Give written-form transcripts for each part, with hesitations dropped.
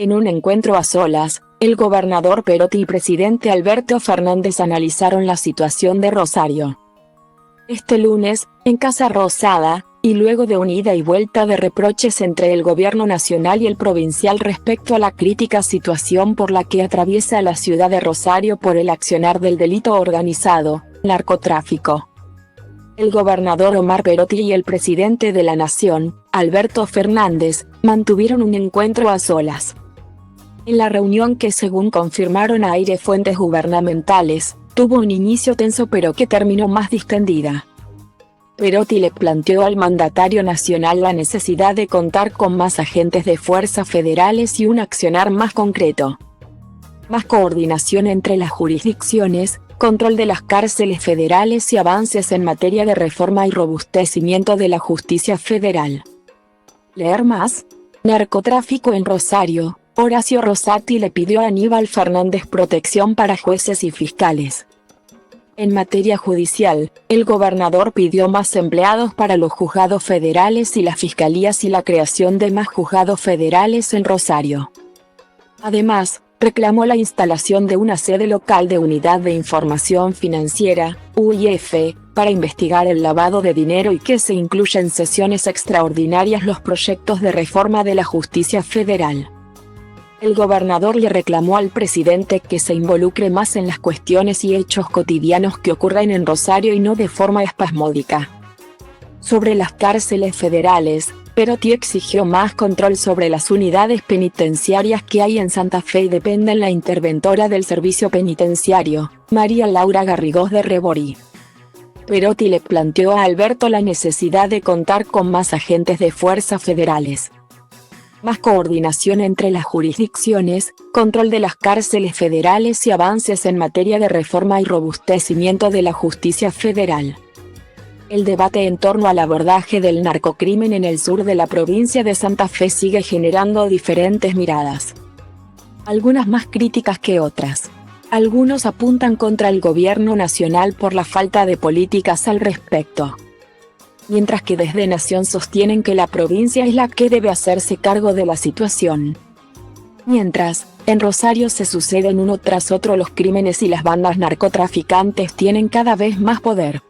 En un encuentro a solas, el gobernador Perotti y presidente Alberto Fernández analizaron la situación de Rosario. Este lunes, en Casa Rosada, y luego de una ida y vuelta de reproches entre el gobierno nacional y el provincial respecto a la crítica situación por la que atraviesa la ciudad de Rosario por el accionar del delito organizado, narcotráfico. El gobernador Omar Perotti y el presidente de la Nación, Alberto Fernández, mantuvieron un encuentro a solas. En la reunión que, según confirmaron a aire fuentes gubernamentales, tuvo un inicio tenso pero que terminó más distendida. Perotti le planteó al mandatario nacional la necesidad de contar con más agentes de fuerzas federales y un accionar más concreto. Más coordinación entre las jurisdicciones, control de las cárceles federales y avances en materia de reforma y robustecimiento de la justicia federal. Leer más. Narcotráfico en Rosario. Horacio Rosati le pidió a Aníbal Fernández protección para jueces y fiscales. En materia judicial, el gobernador pidió más empleados para los juzgados federales y las fiscalías y la creación de más juzgados federales en Rosario. Además, reclamó la instalación de una sede local de Unidad de Información Financiera, UIF, para investigar el lavado de dinero y que se incluya en sesiones extraordinarias los proyectos de reforma de la justicia federal. El gobernador le reclamó al presidente que se involucre más en las cuestiones y hechos cotidianos que ocurren en Rosario y no de forma espasmódica. Sobre las cárceles federales, Perotti exigió más control sobre las unidades penitenciarias que hay en Santa Fe y dependen la interventora del servicio penitenciario, María Laura Garrigós de Reborí. Perotti le planteó a Alberto la necesidad de contar con más agentes de fuerzas federales. Más coordinación entre las jurisdicciones, control de las cárceles federales y avances en materia de reforma y robustecimiento de la justicia federal. El debate en torno al abordaje del narcocrimen en el sur de la provincia de Santa Fe sigue generando diferentes miradas. Algunas más críticas que otras. Algunos apuntan contra el gobierno nacional por la falta de políticas al respecto. Mientras que desde Nación sostienen que la provincia es la que debe hacerse cargo de la situación. Mientras, en Rosario se suceden uno tras otro los crímenes y las bandas narcotraficantes tienen cada vez más poder.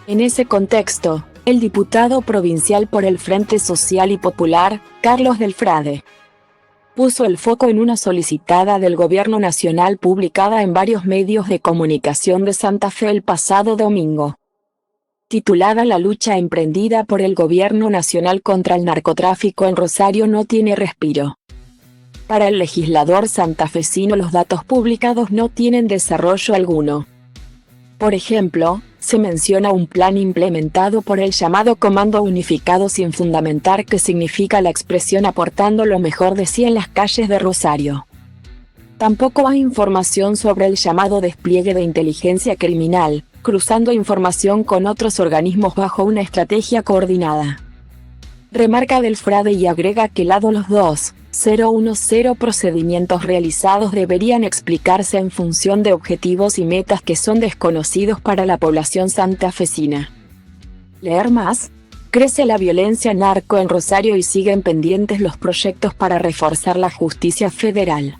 En ese contexto, el diputado provincial por el Frente Social y Popular, Carlos Del Frade, puso el foco en una solicitada del gobierno nacional publicada en varios medios de comunicación de Santa Fe el pasado domingo. Titulada La lucha emprendida por el gobierno nacional contra el narcotráfico en Rosario no tiene respiro. Para el legislador santafesino los datos publicados no tienen desarrollo alguno. Por ejemplo, se menciona un plan implementado por el llamado Comando Unificado sin fundamentar qué significa la expresión aportando lo mejor de sí en las calles de Rosario. Tampoco hay información sobre el llamado despliegue de inteligencia criminal, cruzando información con otros organismos bajo una estrategia coordinada. Remarca Del Frade y agrega que los 2.010 procedimientos realizados deberían explicarse en función de objetivos y metas que son desconocidos para la población santafesina. Leer más. Crece la violencia narco en Rosario y siguen pendientes los proyectos para reforzar la justicia federal.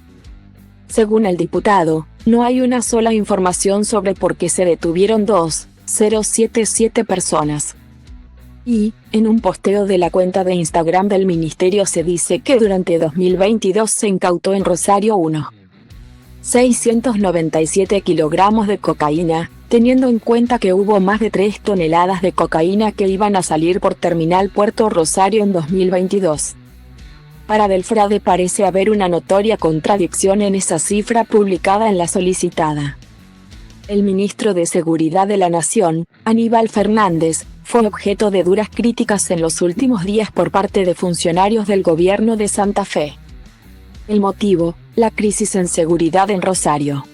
Según el diputado, no hay una sola información sobre por qué se detuvieron 2.077 personas. Y, en un posteo de la cuenta de Instagram del ministerio se dice que durante 2022 se incautó en Rosario 697 kilogramos de cocaína, teniendo en cuenta que hubo más de 3 toneladas de cocaína que iban a salir por Terminal Puerto Rosario en 2022. Para Del Frade parece haber una notoria contradicción en esa cifra publicada en la solicitada. El ministro de Seguridad de la Nación, Aníbal Fernández, fue objeto de duras críticas en los últimos días por parte de funcionarios del gobierno de Santa Fe. El motivo, la crisis en seguridad en Rosario.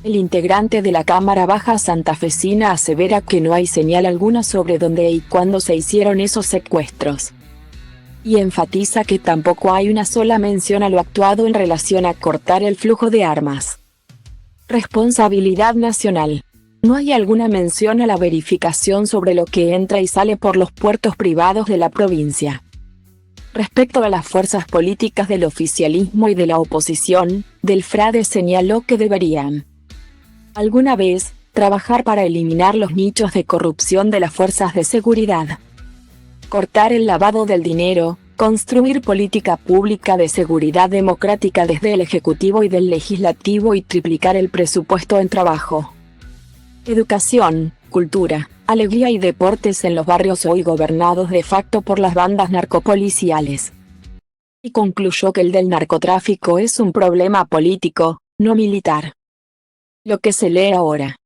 El integrante de la Cámara Baja santafesina asevera que no hay señal alguna sobre dónde y cuándo se hicieron esos secuestros. Y enfatiza que tampoco hay una sola mención a lo actuado en relación a cortar el flujo de armas. Responsabilidad nacional. No hay alguna mención a la verificación sobre lo que entra y sale por los puertos privados de la provincia. Respecto a las fuerzas políticas del oficialismo y de la oposición, Delfrade señaló que deberían alguna vez trabajar para eliminar los nichos de corrupción de las fuerzas de seguridad, cortar el lavado del dinero, construir política pública de seguridad democrática desde el Ejecutivo y del Legislativo y triplicar el presupuesto en trabajo, educación, cultura, alegría y deportes en los barrios hoy gobernados de facto por las bandas narcopoliciales. Y concluyó que el del narcotráfico es un problema político, no militar. Lo que se lee ahora